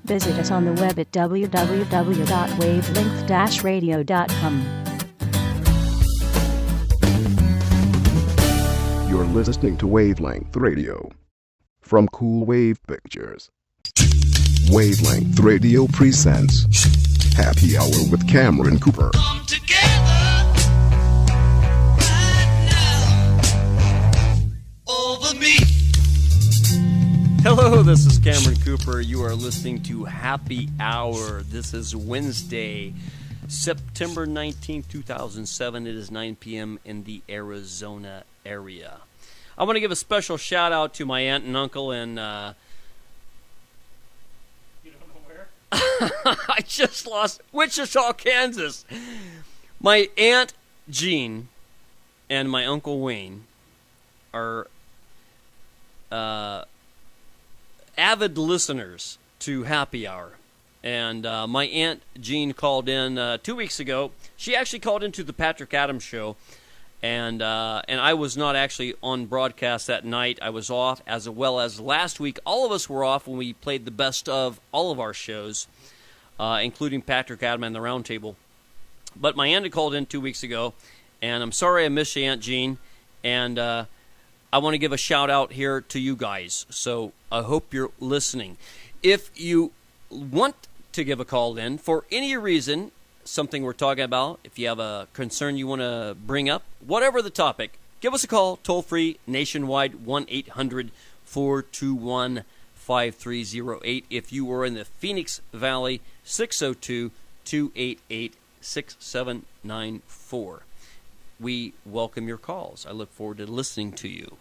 Visit us on the web at www.wavelength-radio.com. You're listening to Wavelength Radio from Cool Wave Pictures. Wavelength Radio presents Happy Hour with Cameron Cooper. Come together right now over me. Hello, this is Cameron Cooper. You are listening to Happy Hour. This is Wednesday, September 19th, 2007. It is 9 p.m. in the Arizona area. I want to give a special shout out to my aunt and uncle in you don't know where? I just lost Wichita, Kansas. My aunt Jean and my uncle Wayne are avid listeners to Happy Hour. And my aunt Jean called in 2 weeks ago. She actually called into the Patrick Adams show. And I was not actually on broadcast that night. I was off, as well as last week. All of us were off when we played the best of all of our shows, including Patrick Adam and the Roundtable. But my aunt had called in 2 weeks ago, and I'm sorry I missed you, Aunt Jean. And I want to give a shout-out here to you guys. So I hope you're listening. If you want to give a call in for any reason, something we're talking about, if you have a concern you want to bring up, whatever the topic, give us a call, toll-free, nationwide, 1-800-421-5308. If you are in the Phoenix Valley, 602-288-6794. We welcome your calls. I look forward to listening to you,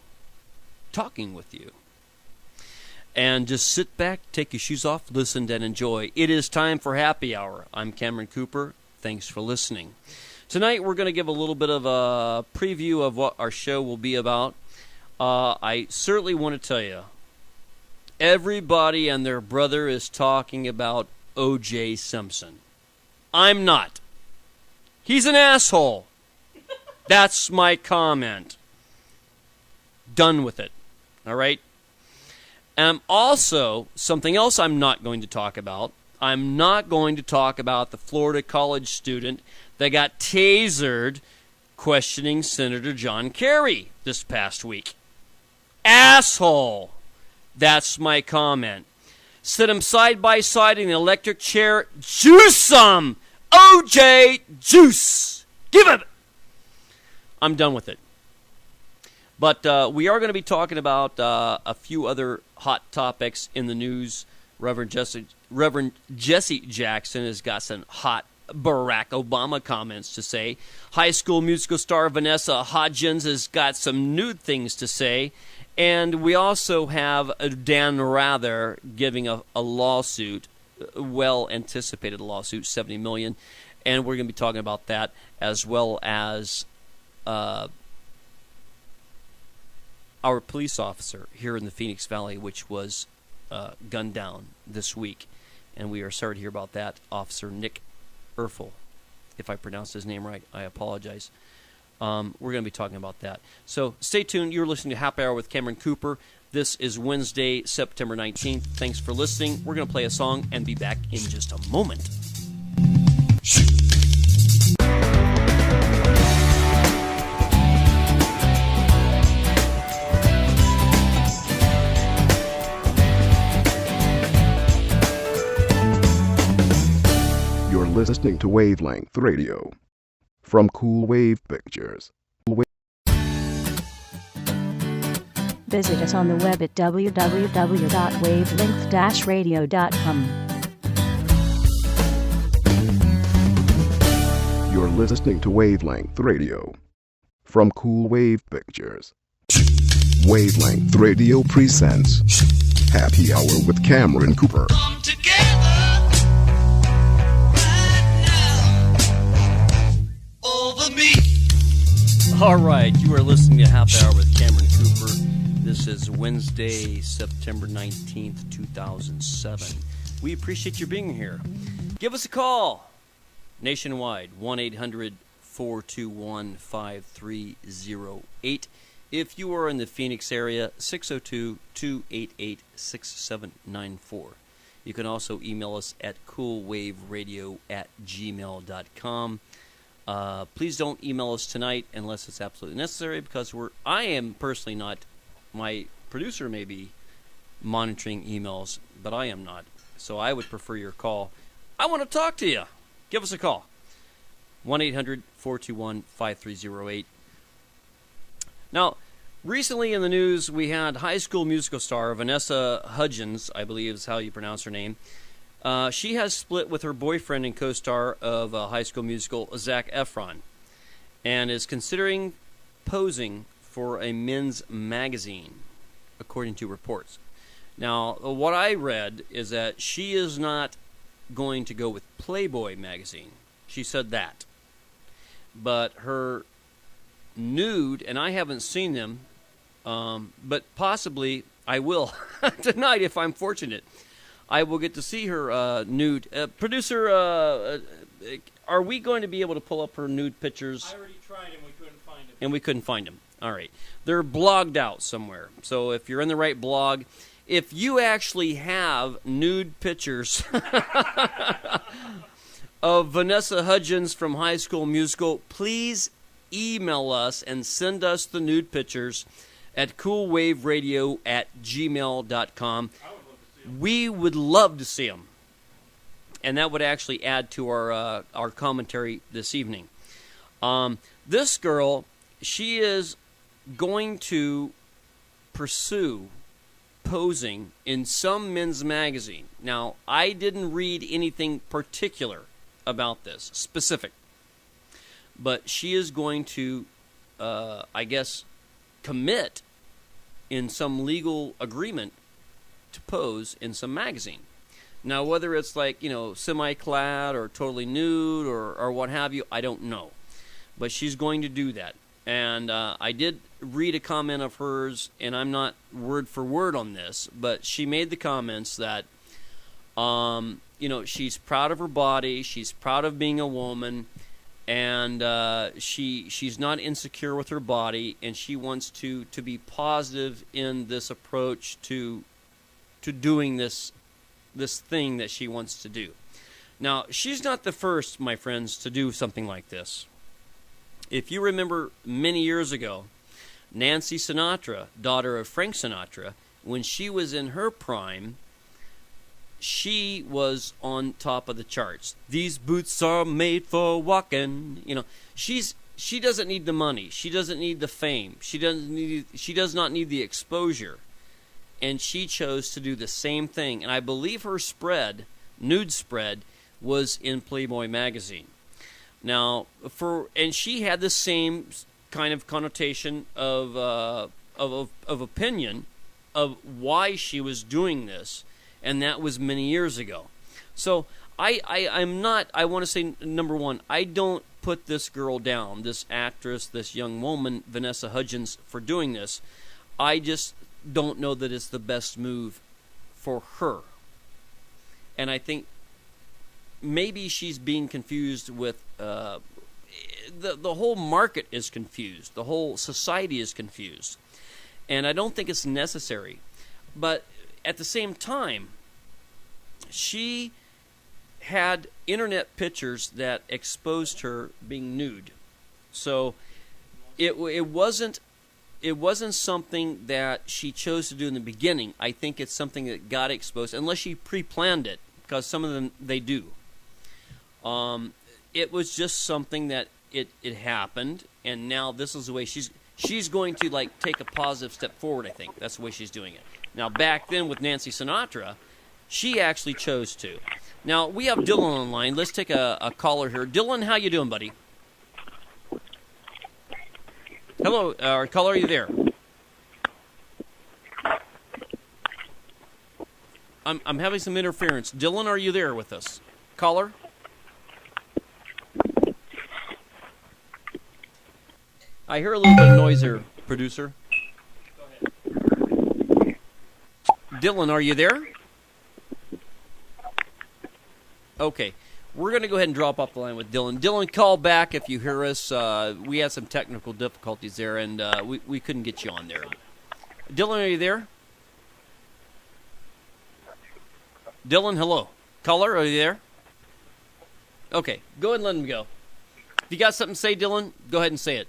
talking with you. And just sit back, take your shoes off, listen, and enjoy. It is time for Happy Hour. I'm Cameron Cooper. Thanks for listening. Tonight we're going to give a little bit of a preview of what our show will be about. I certainly want to tell you, everybody and their brother is talking about O.J. Simpson. I'm not. He's an asshole. That's my comment. Done with it. All right? Also, something else I'm not going to talk about. I'm not going to talk about the Florida college student that got tasered questioning Senator John Kerry this past week. Asshole. That's my comment. Sit him side by side in the electric chair. Juice some. OJ juice. Give it. I'm done with it. But we are going to be talking about a few other hot topics in the news. Reverend Jesse Jackson has got some hot Barrack Obama comments to say. High school musical star Vanessa Hudgens has got some nude things to say. And we also have Dan Rather giving a lawsuit, well-anticipated lawsuit, $70 million. And we're going to be talking about that, as well as our police officer here in the Phoenix Valley, which was gunned down this week. And we are sorry to hear about that. Officer Nick Erfel. If I pronounced his name right, I apologize. We're going to be talking about that. So stay tuned. You're listening to Happy Hour with Cameron Cooper. This is Wednesday, September 19th. Thanks for listening. We're going to play a song and be back in just a moment. Listening to Wavelength Radio from Cool Wave Pictures. Visit us on the web at www.wavelength-radio.com. You're listening to Wavelength Radio from Cool Wave Pictures. Wavelength Radio presents Happy Hour with Cameron Cooper. Come together over me. All right, you are listening to Happy Hour with Cameron Cooper. This is Wednesday, September 19th, 2007. We appreciate you being here. Give us a call. Nationwide, 1-800-421-5308. If you are in the Phoenix area, 602-288-6794. You can also email us at coolwaveradio@gmail.com. Please don't email us tonight unless it's absolutely necessary, because I am personally not. My producer may be monitoring emails, but I am not. So I would prefer your call. I want to talk to you. Give us a call. 1-800-421-5308. Now, recently in the news, we had High School Musical star Vanessa Hudgens, I believe is how you pronounce her name. She has split with her boyfriend and co-star of High School Musical, Zac Efron, and is considering posing for a men's magazine, according to reports. Now, what I read is that she is not going to go with Playboy magazine. She said that. But her nude, and I haven't seen them, but possibly I will tonight if I'm fortunate. I will get to see her nude. Producer, are we going to be able to pull up her nude pictures? I already tried and we couldn't find them. And we couldn't find them. All right. They're blogged out somewhere. So if you're in the right blog, if you actually have nude pictures of Vanessa Hudgens from High School Musical, please email us and send us the nude pictures at coolwaveradio@gmail.com. We would love to see them. And that would actually add to our commentary this evening. This girl, she is going to pursue posing in some men's magazine. Now, I didn't read anything particular about this, specific. But she is going to, I guess, commit in some legal agreement to pose in some magazine. Now, whether it's like, semi-clad or totally nude or what have you, I don't know. But she's going to do that. And I did read a comment of hers, and I'm not word for word on this, but she made the comments that, she's proud of her body, she's proud of being a woman, and she's not insecure with her body, and she wants to be positive in this approach to doing this thing that she wants to do. Now, she's not the first, my friends, to do something like this. If you remember many years ago, Nancy Sinatra, daughter of Frank Sinatra, when she was in her prime, she was on top of the charts. These boots are made for walking. She doesn't need the money. She doesn't need the fame. She does not need the exposure. And she chose to do the same thing. And I believe her nude spread, was in Playboy magazine. Now, and she had the same kind of connotation of opinion of why she was doing this, and that was many years ago. So I'm not. I want to say, number one, I don't put this girl down, this actress, this young woman, Vanessa Hudgens, for doing this. I just don't know that it's the best move for her, and I think maybe she's being confused with the whole market is confused. The whole society is confused. And I don't think it's necessary. But at the same time, she had internet pictures that exposed her being nude. So it wasn't something that she chose to do in the beginning. I think it's something that got exposed, unless she pre-planned it, because some of them, they do. It was just something that it happened, and now this is the way she's going to take a positive step forward. I think that's the way she's doing it. Now, back then with Nancy Sinatra, she actually chose to. Now we have Dylan online. Let's take a caller here. Dylan, how you doing, buddy? Hello, caller, are you there? I'm having some interference. Dylan, are you there with us? Caller? I hear a little bit of noise here, producer. Go ahead. Dylan, are you there? Okay. We're going to go ahead and drop off the line with Dylan. Dylan, call back if you hear us. We had some technical difficulties there, and we couldn't get you on there. Dylan, are you there? Dylan, hello. Caller, are you there? Okay, go ahead and let him go. If you got something to say, Dylan, go ahead and say it.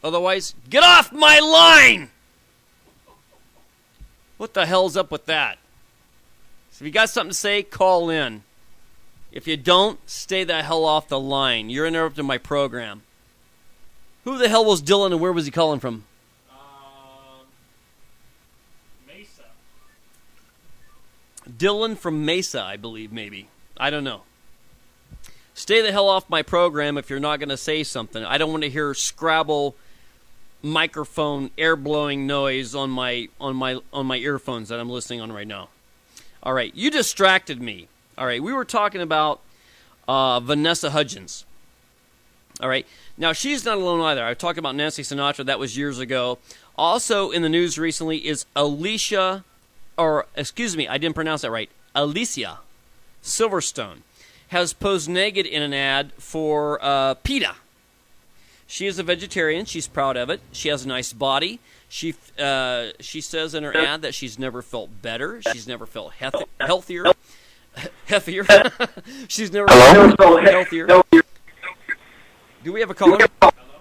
Otherwise, get off my line! What the hell's up with that? So if you got something to say, call in. If you don't, stay the hell off the line. You're interrupting my program. Who the hell was Dylan and where was he calling from? Mesa. Dylan from Mesa, I believe, maybe. I don't know. Stay the hell off my program if you're not going to say something. I don't want to hear Scrabble microphone air blowing noise on my earphones that I'm listening on right now. All right, you distracted me. All right, we were talking about Vanessa Hudgens. All right, now she's not alone either. I talked about Nancy Sinatra. That was years ago. Also in the news recently is Alicia Silverstone has posed naked in an ad for PETA. She is a vegetarian. She's proud of it. She has a nice body. She says in her ad that she's never felt better. She's never felt healthier. Heffier. She's never felt healthier. Do we have a caller?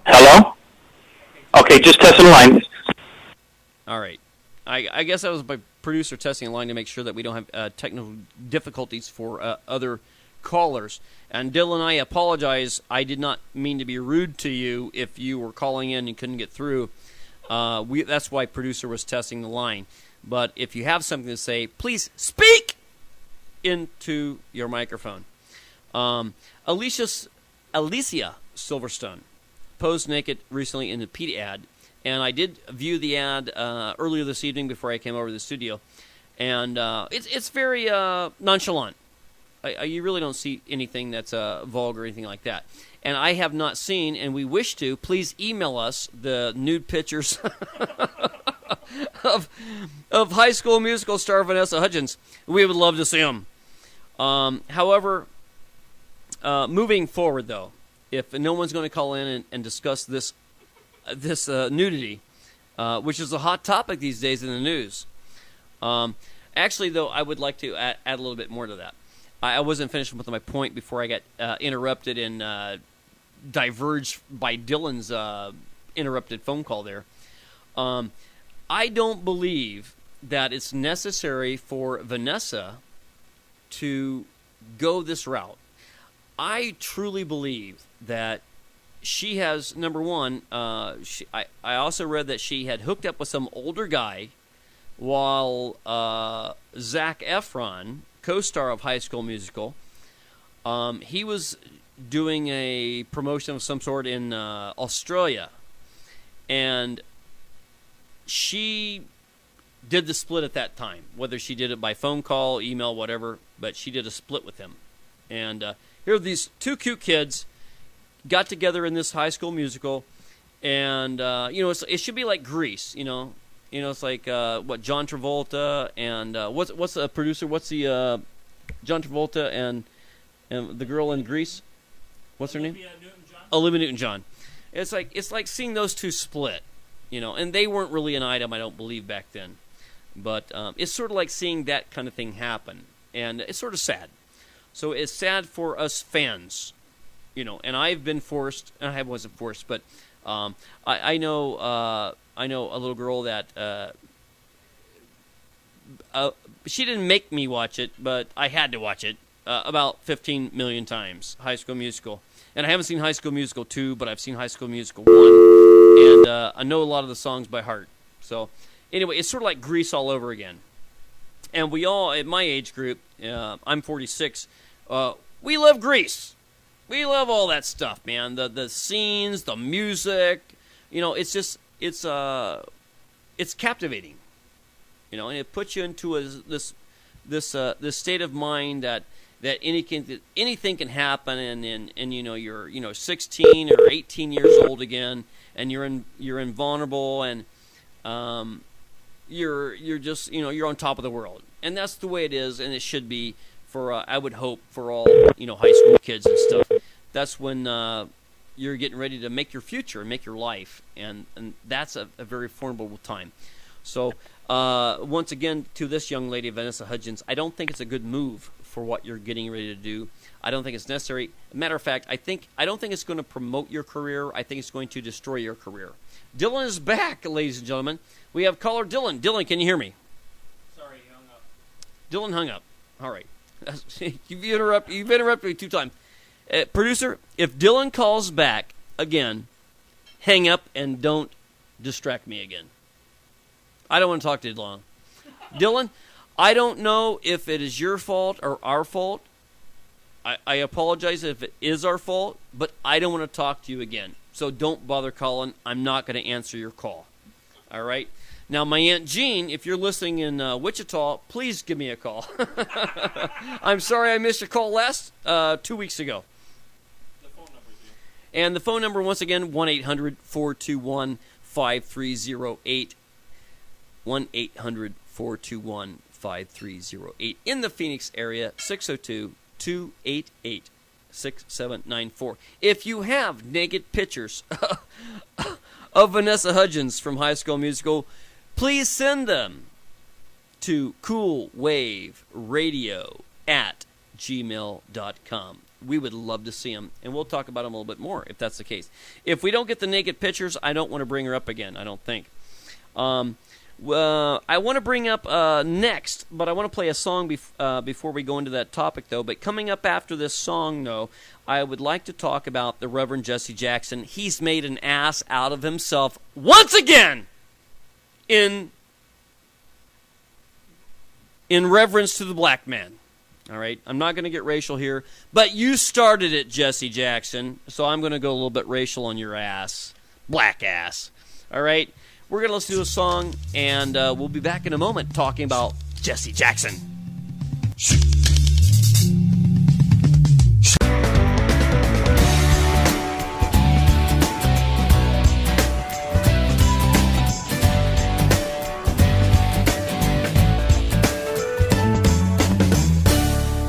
Hello? Okay, just testing the line. All right. I guess that was my producer testing a line to make sure that we don't have technical difficulties for other callers. And Dylan, I apologize. I did not mean to be rude to you if you were calling in and couldn't get through. That's why producer was testing the line. But if you have something to say, please speak into your microphone. Alicia Silverstone posed naked recently in the PETA ad. And I did view the ad earlier this evening before I came over to the studio. And it's very nonchalant. You really don't see anything that's vulgar or anything like that. And I have not seen, and we wish to, please email us the nude pictures of High School Musical star Vanessa Hudgens. We would love to see them. However, moving forward, though, if no one's going to call in and discuss this nudity, which is a hot topic these days in the news. Actually, though, I would like to add a little bit more to that. I wasn't finished with my point before I got interrupted and diverged by Dylan's interrupted phone call there. I don't believe that it's necessary for Vanessa to go this route. I truly believe that she has, number one, I also read that she had hooked up with some older guy while Zac Efron, co-star of High School Musical, he was doing a promotion of some sort in Australia. And she did the split at that time, whether she did it by phone call, email, whatever, but she did a split with him. And here are these two cute kids got together in this High School Musical, and it should be like Grease, it's like John Travolta and what's the producer? What's the John Travolta and the girl in Grease? What's her name? Olivia Newton-John. It's like seeing those two split, and they weren't really an item, I don't believe, back then. But it's sort of like seeing that kind of thing happen, and it's sort of sad. So it's sad for us fans. And I've been forced, and I wasn't forced, but I know a little girl that she didn't make me watch it, but I had to watch it about 15 million times, High School Musical. And I haven't seen High School Musical 2, but I've seen High School Musical 1, and I know a lot of the songs by heart. So anyway, it's sort of like Grease all over again. And we all, at my age group, I'm 46, we love Grease. We love all that stuff, man. The scenes, the music, it's captivating, and it puts you into this state of mind that anything can happen, and you're 16 or 18 years old again, and you're invulnerable, and you're just you're on top of the world, and that's the way it is, and it should be. For I would hope for all high school kids and stuff. That's when you're getting ready to make your future and make your life, and that's a very formidable time. So Once again, to this young lady, Vanessa Hudgens, I don't think it's a good move for what you're getting ready to do. I don't think it's necessary. Matter of fact, I don't think it's going to promote your career. I think it's going to destroy your career. Dylan is back, ladies and gentlemen. We have caller Dylan. Dylan, can you hear me? Sorry, he hung up. Dylan hung up. All right. You've interrupted me 2 times. Producer, if Dylan calls back again, hang up and don't distract me again. I don't want to talk to you long. Dylan, I don't know if it is your fault or our fault. I apologize if it is our fault, but I don't want to talk to you again. So don't bother calling. I'm not going to answer your call. All right? Now, my Aunt Jean, if you're listening in Wichita, please give me a call. I'm sorry I missed your call last 2 weeks ago. The phone number's here. And the phone number, once again, 1-800-421-5308. 1-800-421-5308. In the Phoenix area, 602-288-6794. If you have naked pictures of Vanessa Hudgens from High School Musical, please send them to coolwaveradio@gmail.com. We would love to see them, and we'll talk about them a little bit more if that's the case. If we don't get the naked pictures, I don't want to bring her up again, I don't think. I want to bring up next, but I want to play a song before we go into that topic, though. But coming up after this song, though, I would like to talk about the Reverend Jesse Jackson. He's made an ass out of himself once again in reverence to the black man. All right? I'm not going to get racial here, but you started it, Jesse Jackson, so I'm going to go a little bit racial on your ass. Black ass. All right? We're going to listen to a song, and we'll be back in a moment talking about Jesse Jackson.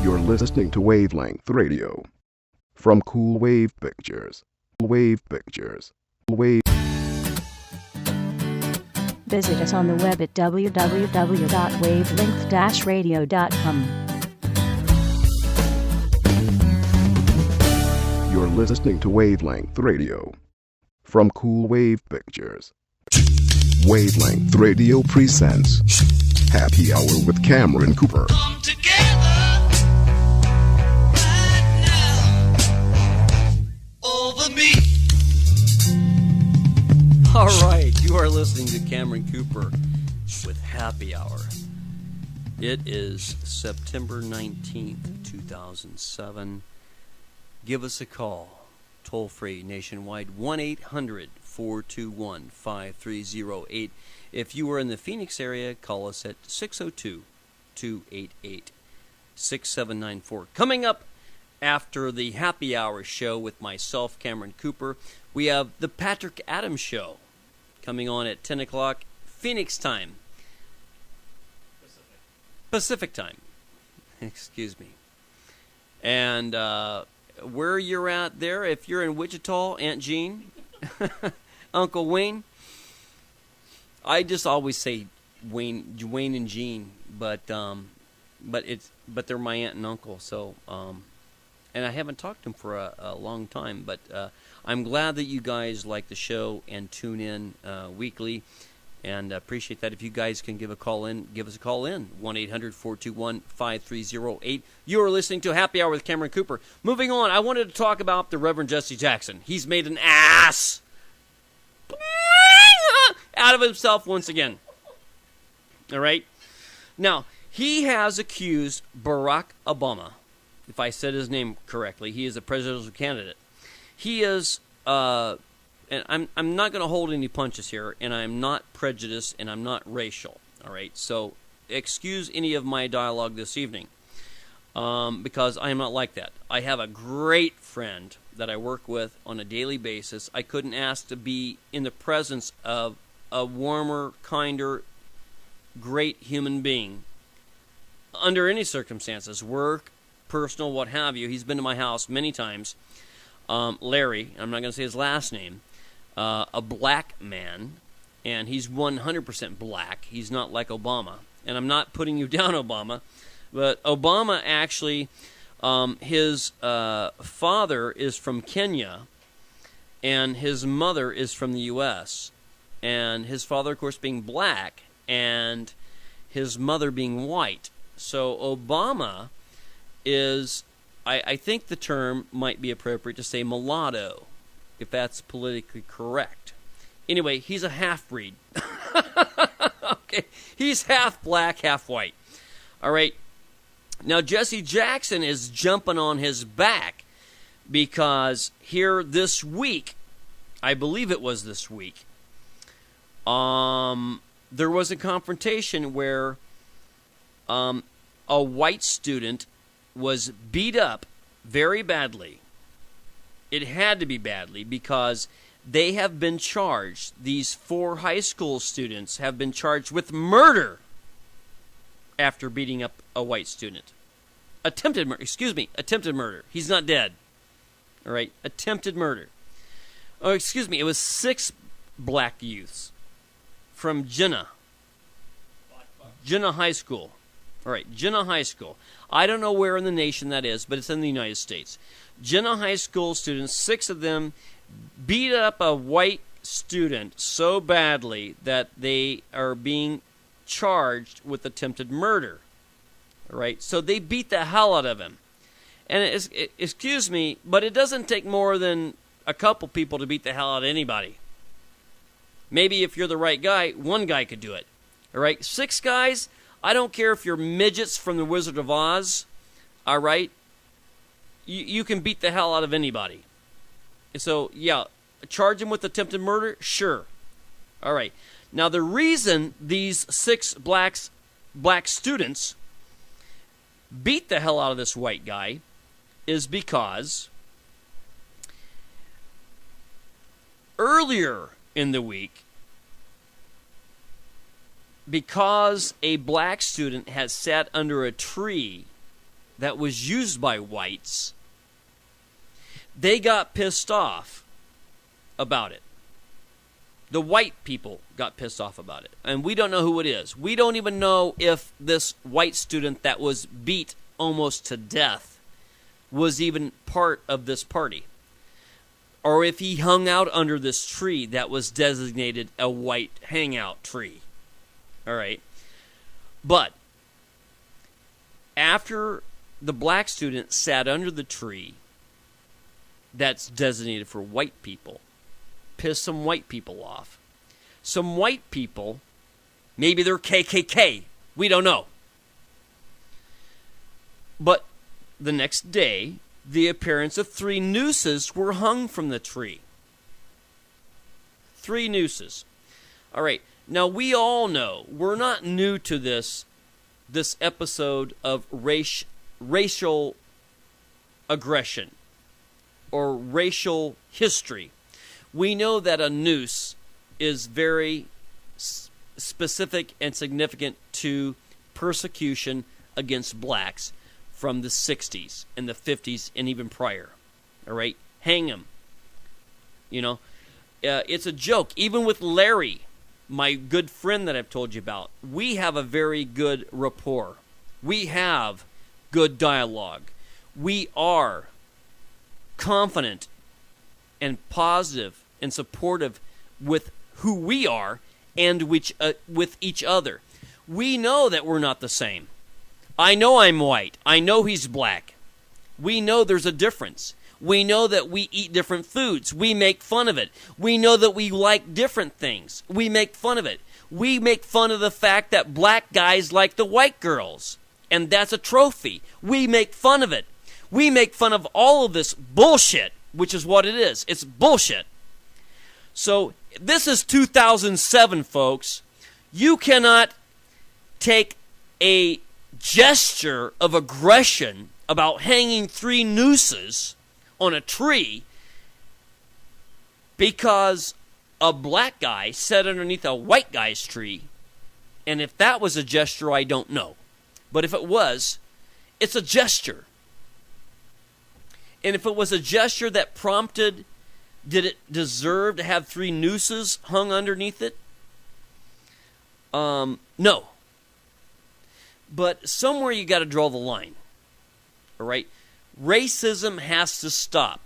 You're listening to Wavelength Radio from Cool Wave Pictures. Wave Pictures. Wave. Visit us on the web at www.wavelength-radio.com. You're listening to Wavelength Radio from Cool Wave Pictures. Wavelength Radio presents Happy Hour with Cameron Cooper. Come together right now over me. All right, you are listening to Cameron Cooper with Happy Hour. It is September 19th, 2007. Give us a call, toll-free, nationwide, 1-800-421-5308. If you are in the Phoenix area, call us at 602-288-6794. Coming up after the Happy Hour show with myself, Cameron Cooper, we have the Patrick Adams Show coming on at 10 o'clock Phoenix time. Pacific time. Excuse me. And where you're at there, if you're in Wichita, Aunt Jean, Uncle Wayne, I just always say Wayne and Jean, but they're my aunt and uncle, so and I haven't talked to them for a long time, but I'm glad that you guys like the show and tune in weekly, and appreciate that. If you guys can give us a call in, 1-800-421-5308. You are listening to Happy Hour with Cameron Cooper. Moving on, I wanted to talk about the Reverend Jesse Jackson. He's made an ass out of himself once again. All right? Now, he has accused Barrack Obama, if I said his name correctly, he is a presidential candidate. He is, and I'm not going to hold any punches here, and I'm not prejudiced, and I'm not racial, all right? So excuse any of my dialogue this evening, because I am not like that. I have a great friend that I work with on a daily basis. I couldn't ask to be in the presence of a warmer, kinder, great human being under any circumstances, work, personal, what have you. He's been to my house many times. Larry, I'm not going to say his last name, a black man, and he's 100% black. He's not like Obama. And I'm not putting you down, Obama, but Obama actually, his father is from Kenya, and his mother is from the U.S., and his father, of course, being black, and his mother being white. So Obama is, I think the term might be appropriate to say mulatto, if that's politically correct. Anyway, he's a half-breed. Okay, he's half black, half white. All right. Now, Jesse Jackson is jumping on his back because here this week, I believe it was this week, there was a confrontation where a white student was beat up very badly. It had to be badly because they have been charged. These 4 high school students have been charged with murder after beating up a white student. Attempted murder. He's not dead. All right, attempted murder. Oh, excuse me, it was 6 black youths from Jinnah High School. All right, Jinnah High School. I don't know where in the nation that is, but it's in the United States. Jinnah High School students, 6 of them, beat up a white student so badly that they are being charged with attempted murder. All right, so they beat the hell out of him. And excuse me, but it doesn't take more than a couple people to beat the hell out of anybody. Maybe if you're the right guy, 1 guy could do it. All right, 6 guys, I don't care if you're midgets from the Wizard of Oz. All right, you can beat the hell out of anybody. So, yeah, charge him with attempted murder? Sure. All right. Now, the reason these 6 black students beat the hell out of this white guy is because earlier in the week, because a black student had sat under a tree that was used by whites, they got pissed off about it. The white people got pissed off about it. And we don't know who it is. We don't even know if this white student that was beat almost to death was even part of this party. Or if he hung out under this tree that was designated a white hangout tree. All right. But after the black student sat under the tree that's designated for white people, piss some white people off. Some white people, maybe they're KKK, we don't know. But the next day, the appearance of 3 nooses were hung from the tree. 3 nooses. All right, now we all know, we're not new to this episode of racial aggression or racial history. We know that a noose is very specific and significant to persecution against blacks from the 60s and the 50s and even prior. All right? Hang them. You know, it's a joke. Even with Larry, my good friend that I've told you about, we have a very good rapport. We have good dialogue. We are confident and positive and supportive with who we are and with each other. We know that we're not the same. I know I'm white. I know he's black. We know there's a difference. We know that we eat different foods. We make fun of it. We know that we like different things. We make fun of it. We make fun of the fact that black guys like the white girls, and that's a trophy. We make fun of it. We make fun of all of this bullshit, which is what it is. It's bullshit. So this is 2007, folks. You cannot take a gesture of aggression about hanging 3 nooses on a tree because a black guy sat underneath a white guy's tree. And if that was a gesture, I don't know. But if it was, it's a gesture. And if it was a gesture that prompted, did it deserve to have 3 nooses hung underneath it? No. But somewhere you got to draw the line. All right? Racism has to stop.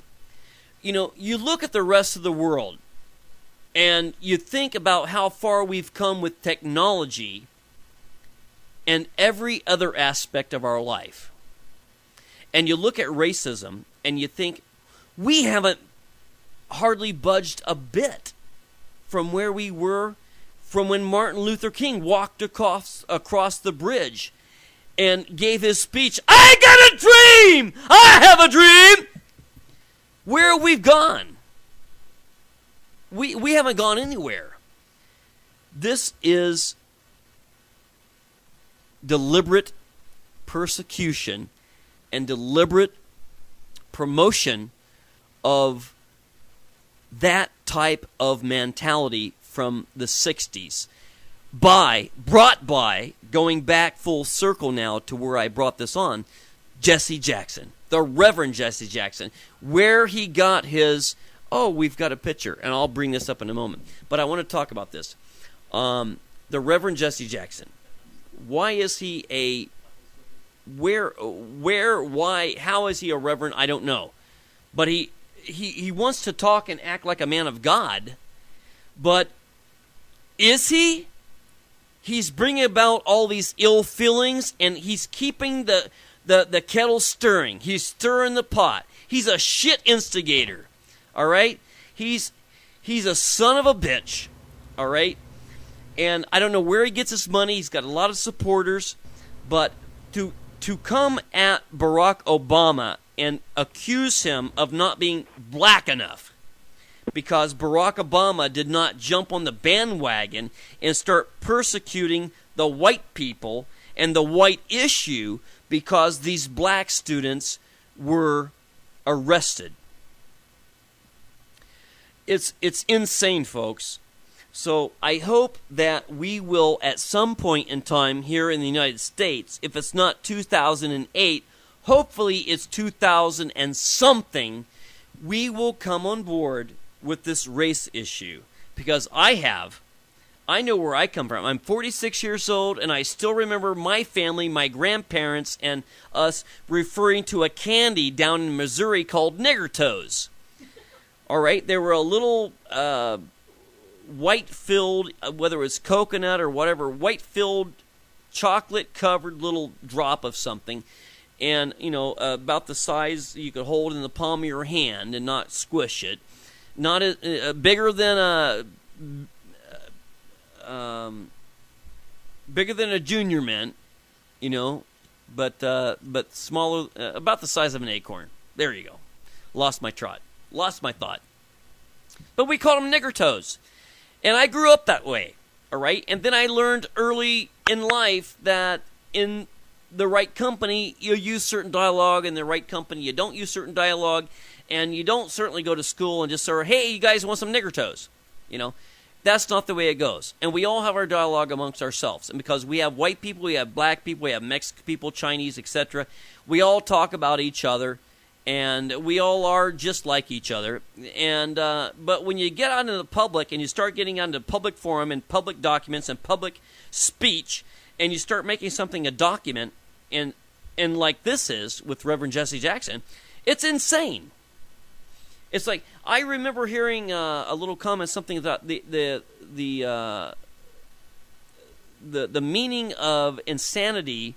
You know, you look at the rest of the world and you think about how far we've come with technology and every other aspect of our life. And you look at racism and you think, we haven't hardly budged a bit from where we were from when Martin Luther King walked across the bridge and gave his speech, I got a dream! I have a dream! Where have we gone? We haven't gone anywhere. This is deliberate persecution and deliberate promotion of that type of mentality from the 60s. Brought by, going back full circle now to where I brought this on, Jesse Jackson, the Reverend Jesse Jackson, where he got his, we've got a picture, and I'll bring this up in a moment. But I want to talk about this. The Reverend Jesse Jackson. Why is he why, how is he a reverend? I don't know. But he wants to talk and act like a man of God. But is he? He's bringing about all these ill feelings, and he's keeping the kettle stirring. He's stirring the pot. He's a shit instigator. All right? He's a son of a bitch. All right? And I don't know where he gets his money. He's got a lot of supporters. But to come at Barack Obama and accuse him of not being black enough because Barack Obama did not jump on the bandwagon and start persecuting the white people and the white issue because these black students were arrested. It's insane, folks. So I hope that we will, at some point in time here in the United States, if it's not 2008, hopefully it's 2000 and something, we will come on board with this race issue. Because I know where I come from. I'm 46 years old, and I still remember my family, my grandparents, and us referring to a candy down in Missouri called Nigger Toes. All right, they were a little white-filled, whether it was coconut or whatever, white-filled, chocolate-covered little drop of something, and, about the size you could hold in the palm of your hand and not squish it. Not bigger than a junior mint, but smaller, about the size of an acorn. There you go. Lost my thought. But we called them Nigger Toes. And I grew up that way, all right? And then I learned early in life that in the right company, you use certain dialogue, in the right company, you don't use certain dialogue, and you don't certainly go to school and just say, hey, you guys want some Nigger Toes? That's not the way it goes. And we all have our dialogue amongst ourselves. And because we have white people, we have black people, we have Mexican people, Chinese, etc., we all talk about each other. And we all are just like each other. And but when you get out into the public and you start getting onto public forum and public documents and public speech, and you start making something a document, and like this is with Reverend Jesse Jackson, it's insane. It's like, I remember hearing a little comment, something about the meaning of insanity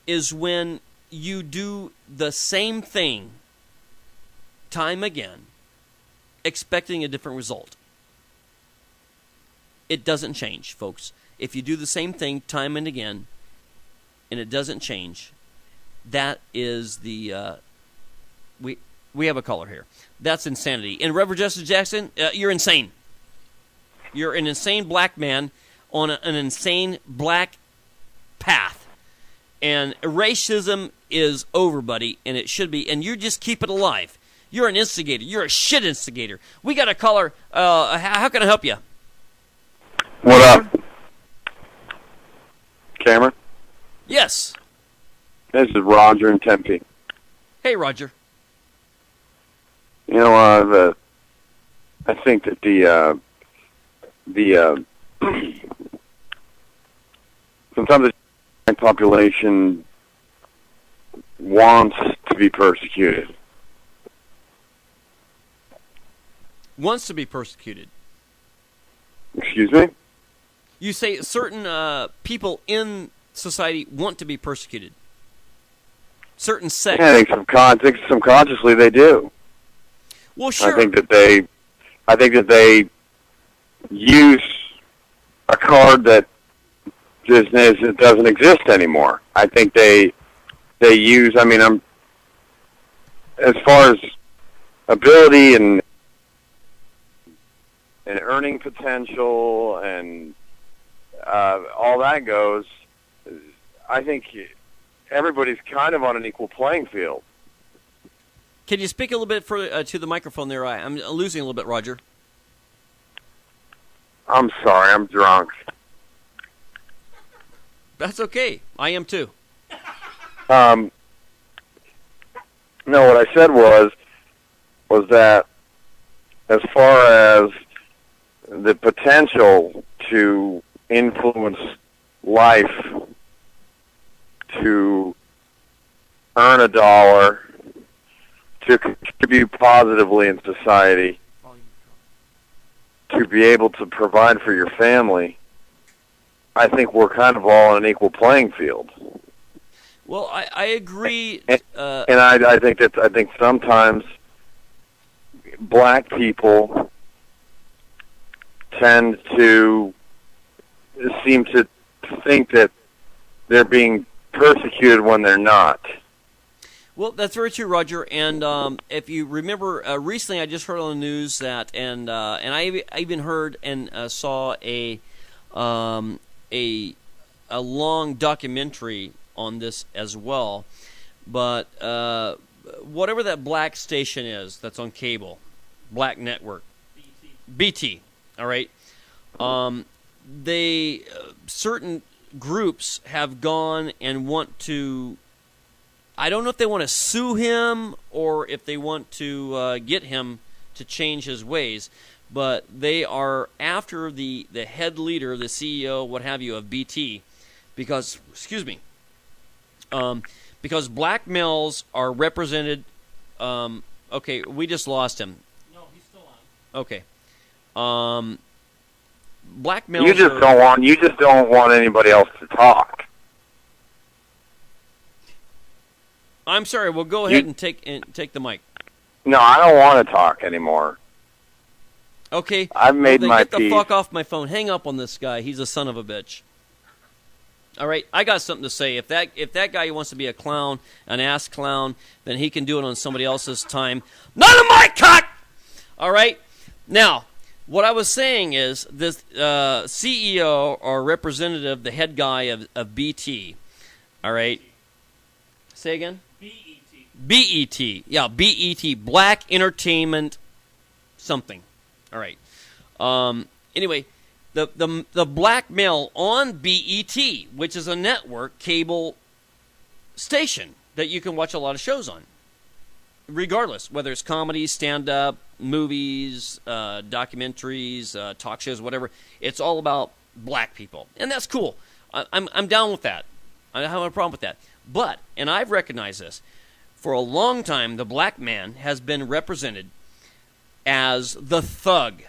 is when you do the same thing time again, expecting a different result. It doesn't change, folks. If you do the same thing time and again, and it doesn't change, that is the we have a caller here. That's insanity. And Reverend Jesse Jackson, you're insane. You're an insane black man on an insane black path. And racism is over, buddy, and it should be. And you just keep it alive. You're an instigator. You're a shit instigator. We got a caller. How can I help you? What up? Cameron? Yes. This is Roger in Tempe. Hey, Roger. I think that sometimes the population wants to be persecuted. Wants to be persecuted. Excuse me? You say certain people in society want to be persecuted. Certain sects. Yeah, I think subconsciously they do. Well, sure. I think that they use a card that just doesn't exist anymore. I think they use. I mean, as far as ability and earning potential and all that goes, I think everybody's kind of on an equal playing field. Can you speak a little bit further to the microphone there? I'm losing a little bit, Roger. I'm sorry, I'm drunk. That's okay. I am too. No, what I said was that as far as the potential to influence life, to earn a dollar, to contribute positively in society, to be able to provide for your family, I think we're kind of all on an equal playing field. Well, I agree. And I think sometimes black people tend to seem to think that they're being persecuted when they're not. Well, that's very true, Roger. And if you remember, recently I just heard on the news that, and I even heard and saw a long documentary on this as well. But whatever that black station is that's on cable, black network, BT. All right. They certain groups have gone and want to. I don't know if they want to sue him or if they want to get him to change his ways, but they are after the head leader, the CEO, what have you, of BT, because because black males are represented. Okay, we just lost him. No, he's still on. Okay. Black males. You just don't want anybody else to talk. I'm sorry. Well, go ahead and take the mic. No, I don't want to talk anymore. Okay. I've made my Get the peace. fuck off my phone. Hang up on this guy. He's a son of a bitch. All right, I got something to say. If that guy wants to be a clown, an ass clown, then he can do it on somebody else's time. None of my cock. All right. Now, what I was saying is this CEO or representative, the head guy of BT. All right. Say again. BET. Yeah, BET. Black Entertainment something. All right. Anyway, the black male on BET, which is a network cable station that you can watch a lot of shows on, regardless, whether it's comedy, stand-up, movies, documentaries, talk shows, whatever. It's all about black people, and that's cool. I'm down with that. I don't have a problem with that. But, and I've recognized this, for a long time, the black man has been represented as the thug.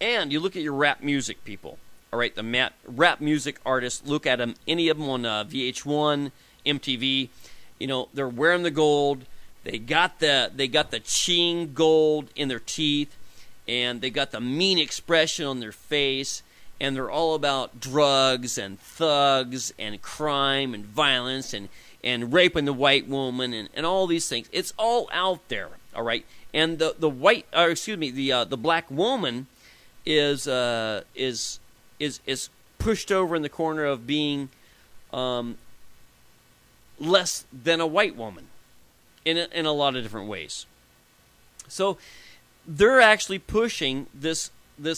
And you look at your rap music people, all right, the rap music artists, look at them, any of them on VH1, MTV, you know, they're wearing the gold, they got the ching gold in their teeth, and they got the mean expression on their face, and they're all about drugs and thugs and crime and violence and raping the white woman and all these things. It's all out there, all right. And the black woman is pushed over in the corner of being less than a white woman in a lot of different ways. So they're actually pushing this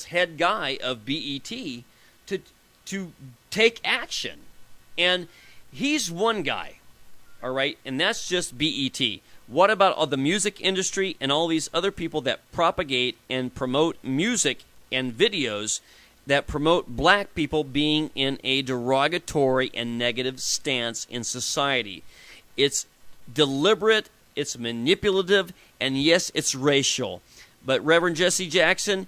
head guy of BET to take action, and he's one guy, all right, and that's just BET. What about all the music industry and all these other people that propagate and promote music and videos that promote black people being in a derogatory and negative stance in society. It's deliberate, it's manipulative, and yes, it's racial. But Reverend Jesse Jackson,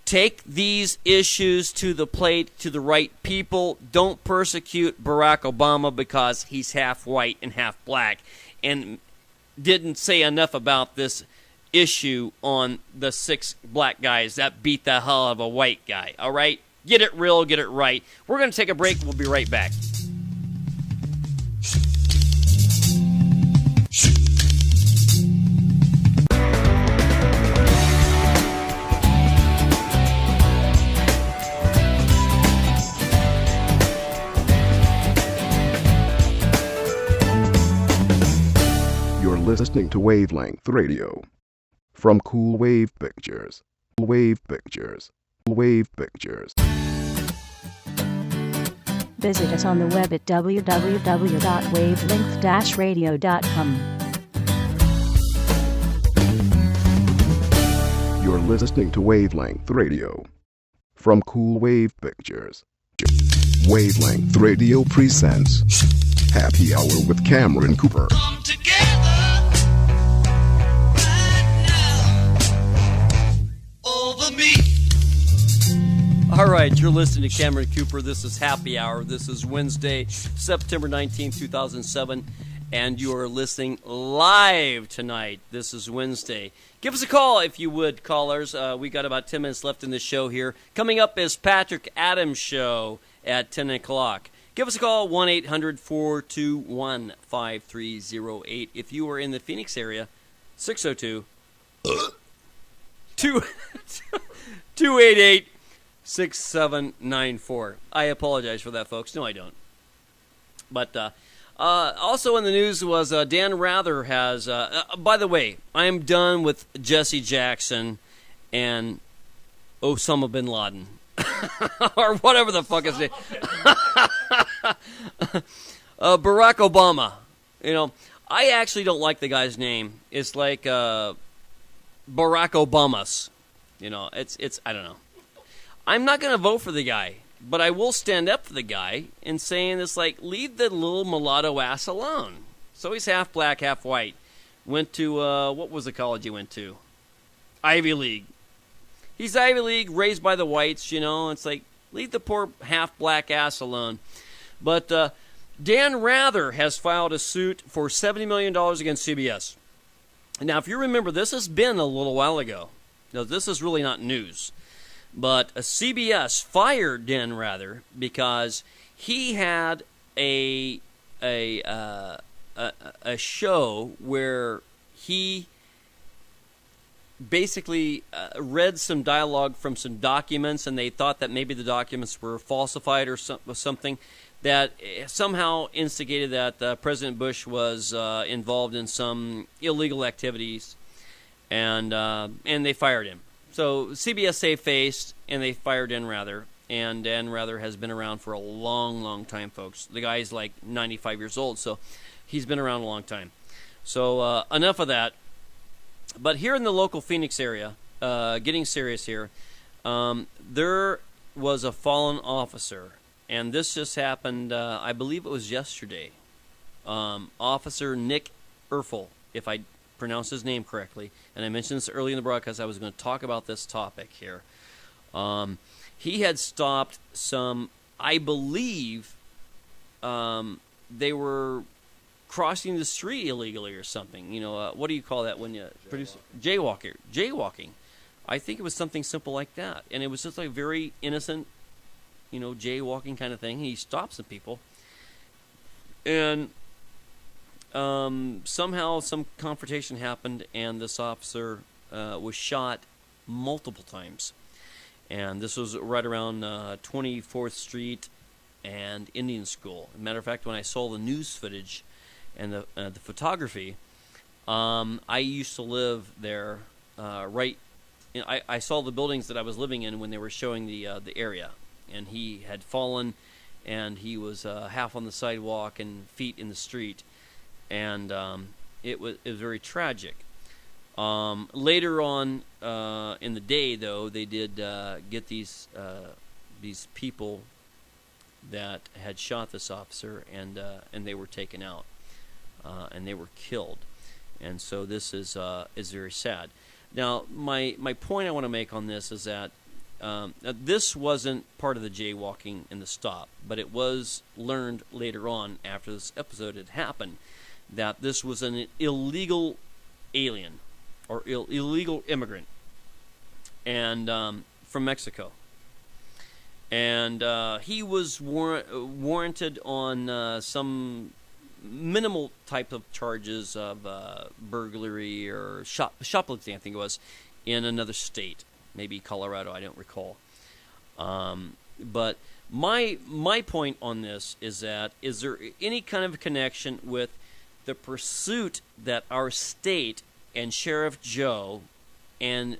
take these issues to the plate, to the right people. Don't persecute Barack Obama because he's half white and half black, and didn't say enough about this issue on the 6 black guys that beat the hell out of a white guy. All right? Get it real, get it right. We're going to take a break. We'll be right back. You're listening to Wavelength Radio from Cool Wave Pictures. Wave Pictures. Wave Pictures. Visit us on the web at www.wavelength-radio.com. You're listening to Wavelength Radio from Cool Wave Pictures. Wavelength Radio presents Happy Hour with Cameron Cooper. Come together right now over me. All right, you're listening to Cameron Cooper. This is Happy Hour. This is Wednesday, September 19, 2007, and you are listening live tonight. This is Wednesday. Give us a call if you would, callers. We got about 10 minutes left in the show here. Coming up is Patrick Adams' show at 10 o'clock. Give us a call, 1-800-421-5308. If you are in the Phoenix area, 602-288-6794. I apologize for that, folks. No, I don't. But also in the news was Dan Rather has... by the way, I am done with Jesse Jackson and Osama bin Laden. Or whatever the fuck his name. Barack Obama. You know, I actually don't like the guy's name. It's like Barack Obamas. You know, it's I don't know. I'm not going to vote for the guy, but I will stand up for the guy in saying it's like, leave the little mulatto ass alone. So he's half black, half white. Went to, what was the college he went to? Ivy League. He's Ivy League, raised by the whites, you know. It's like, leave the poor half-black ass alone. But Dan Rather has filed a suit for $70 million against CBS. Now, if you remember, this has been a little while ago. Now, this is really not news. But CBS fired Dan Rather because he had a show where he basically read some dialogue from some documents, and they thought that maybe the documents were falsified or something that somehow instigated that President Bush was involved in some illegal activities, and they fired him. So CBS saved-faced, and they fired Dan Rather, and Dan Rather has been around for a long, long time, folks. The guy's like 95 years old, so he's been around a long time. So enough of that. But here in the local Phoenix area, getting serious here, there was a fallen officer, and this just happened, I believe it was yesterday. Officer Nick Erfel, if I pronounce his name correctly, and I mentioned this early in the broadcast, I was going to talk about this topic here. He had stopped some, I believe, they were crossing the street illegally or something. You know, what do you call that when you produce jaywalking? I think it was something simple like that, and it was just like very innocent, you know, jaywalking kind of thing. He stopped some people, and somehow some confrontation happened, and this officer was shot multiple times, and this was right around 24th Street and Indian School. As a matter of fact, when I saw the news footage and the photography, I used to live there. Right, I saw the buildings that I was living in when they were showing the area, and he had fallen, and he was half on the sidewalk and feet in the street, and it was very tragic. Later on in the day, though, they did get these these people that had shot this officer, and they were taken out, and they were killed, and so this is very sad. Now, my point I want to make on this is that this wasn't part of the jaywalking and the stop, but it was learned later on after this episode had happened that this was an illegal alien or illegal immigrant, and from Mexico. And he was warranted on some minimal type of charges of burglary or shoplifting, I think it was, in another state, maybe Colorado, I don't recall. But my point on this is that, is there any kind of connection with the pursuit that our state and Sheriff Joe and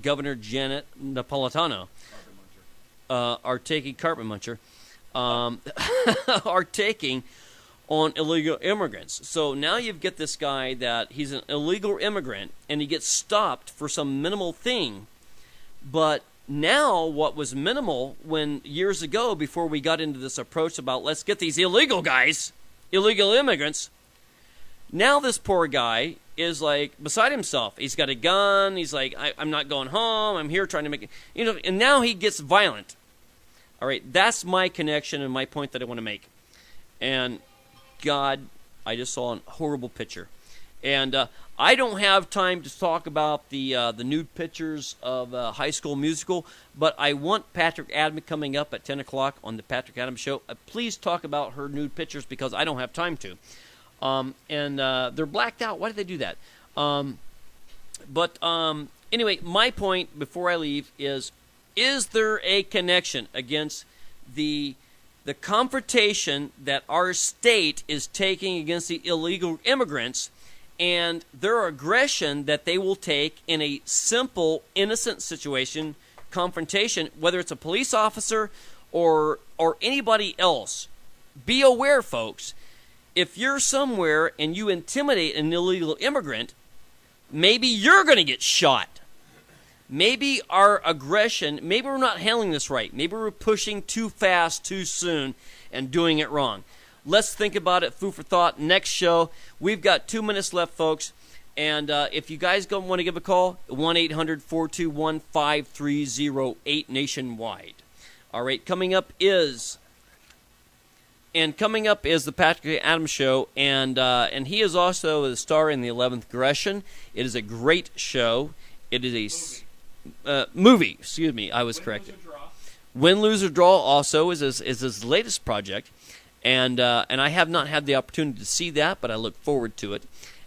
Governor Janet Napolitano are taking, carpet muncher, are taking on illegal immigrants? So now you've got this guy that he's an illegal immigrant and he gets stopped for some minimal thing, but now what was minimal when years ago, before we got into this approach about let's get these illegal guys, illegal immigrants, now this poor guy is like beside himself. He's got a gun. He's like, I'm not going home. I'm here trying to make it, and now he gets violent. All right, that's my connection and my point that I want to make. And God, I just saw a horrible picture. And I don't have time to talk about the nude pictures of High School Musical, but I want Patrick Adam coming up at 10 o'clock on the Patrick Adam Show. Please talk about her nude pictures because I don't have time to. And they're blacked out. Why did they do that? But anyway, my point before I leave is there a connection against the confrontation that our state is taking against the illegal immigrants and their aggression that they will take in a simple, innocent situation, confrontation, whether it's a police officer or anybody else? Be aware, folks. If you're somewhere and you intimidate an illegal immigrant, maybe you're going to get shot. Maybe our aggression, maybe we're not handling this right. Maybe we're pushing too fast, too soon, and doing it wrong. Let's think about it. Food for thought. Next show. We've got 2 minutes left, folks. And if you guys want to give a call, 1-800-421-5308 nationwide. All right, coming up is the Patrick Adams Show, and he is also the star in the 11th Aggression. It is a great show. It is a movie. Excuse me, I was corrected. Win, Lose, or Draw also is his latest project, and I have not had the opportunity to see that, but I look forward to it.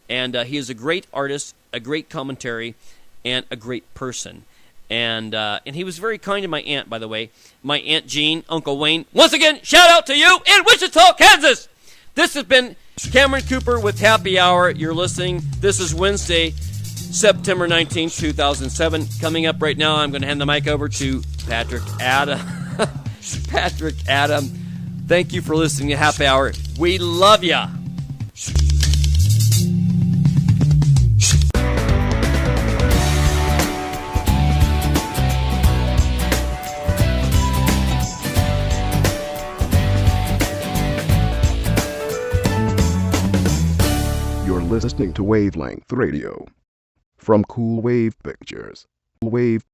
And he is a great artist, a great commentary, and a great person. And he was very kind to my aunt, by the way. My Aunt Jean, Uncle Wayne. Once again, shout out to you in Wichita, Kansas. This has been Cameron Cooper with Happy Hour. You're listening. This is Wednesday, September 19, 2007. Coming up right now, I'm going to hand the mic over to Patrick Adam. Patrick Adam, thank you for listening to Happy Hour. We love ya. Listening to Wavelength Radio from Cool Wave Pictures. Wave